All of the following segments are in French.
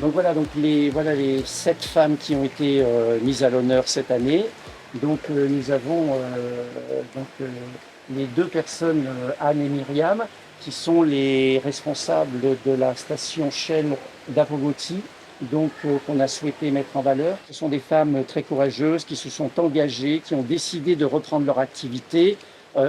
Donc voilà les 7 femmes qui ont été mises à l'honneur cette année. Donc nous avons les 2 personnes, Anne et Myriam, qui sont les responsables de la station Shell d'Apogoti, qu'on a souhaité mettre en valeur. Ce sont des femmes très courageuses qui se sont engagées, qui ont décidé de reprendre leur activité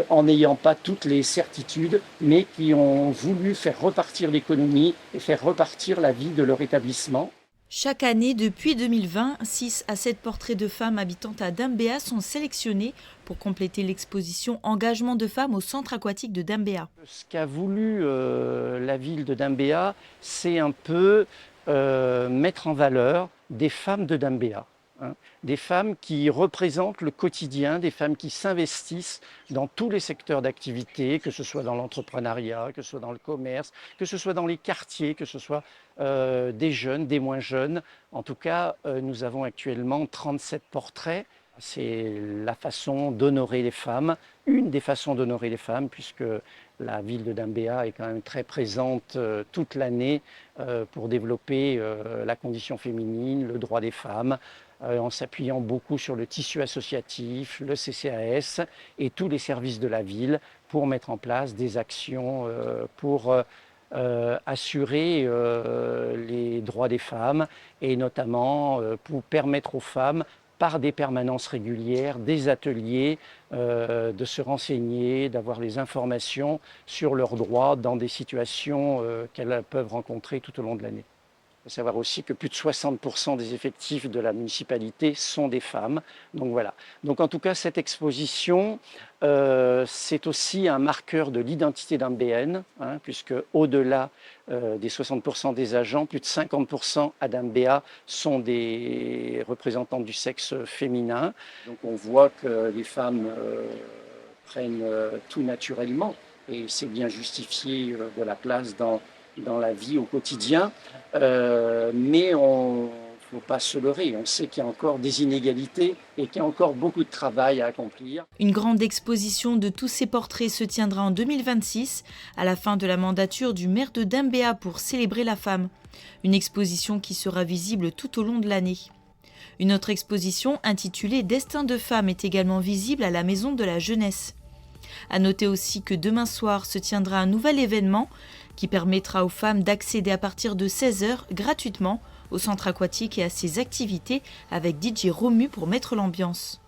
en n'ayant pas toutes les certitudes, mais qui ont voulu faire repartir l'économie et faire repartir la vie de leur établissement. Chaque année, depuis 2020, 6 à 7 portraits de femmes habitant à Dambéa sont sélectionnés pour compléter l'exposition Engagement de femmes au centre aquatique de Dambéa. Ce qu'a voulu la ville de Dambéa, c'est un peu mettre en valeur des femmes de Dambéa. Des femmes qui représentent le quotidien, des femmes qui s'investissent dans tous les secteurs d'activité, que ce soit dans l'entrepreneuriat, que ce soit dans le commerce, que ce soit dans les quartiers, que ce soit des jeunes, des moins jeunes. En tout cas, nous avons actuellement 37 portraits. C'est la façon d'honorer les femmes, une des façons d'honorer les femmes, puisque la ville de Dambéa est quand même très présente toute l'année pour développer la condition féminine, le droit des femmes, en s'appuyant beaucoup sur le tissu associatif, le CCAS et tous les services de la ville pour mettre en place des actions pour assurer les droits des femmes et notamment pour permettre aux femmes par des permanences régulières, des ateliers, de se renseigner, d'avoir les informations sur leurs droits dans des situations qu'elles peuvent rencontrer tout au long de l'année. Il faut savoir aussi que plus de 60% des effectifs de la municipalité sont des femmes. Donc voilà. Donc en tout cas, cette exposition, c'est aussi un marqueur de l'identité dambéenne, puisque au-delà des 60% des agents, plus de 50% à Dambéa sont des représentants du sexe féminin. Donc on voit que les femmes prennent tout naturellement et c'est bien justifié de la place dans la vie au quotidien, mais on ne faut pas se leurrer. On sait qu'il y a encore des inégalités et qu'il y a encore beaucoup de travail à accomplir. Une grande exposition de tous ces portraits se tiendra en 2026, à la fin de la mandature du maire de Dambéa pour célébrer la femme. Une exposition qui sera visible tout au long de l'année. Une autre exposition intitulée Destin de femmes est également visible à la Maison de la Jeunesse. À noter aussi que demain soir se tiendra un nouvel événement qui permettra aux femmes d'accéder à partir de 16 h gratuitement au centre aquatique et à ses activités avec DJ Romu pour mettre l'ambiance.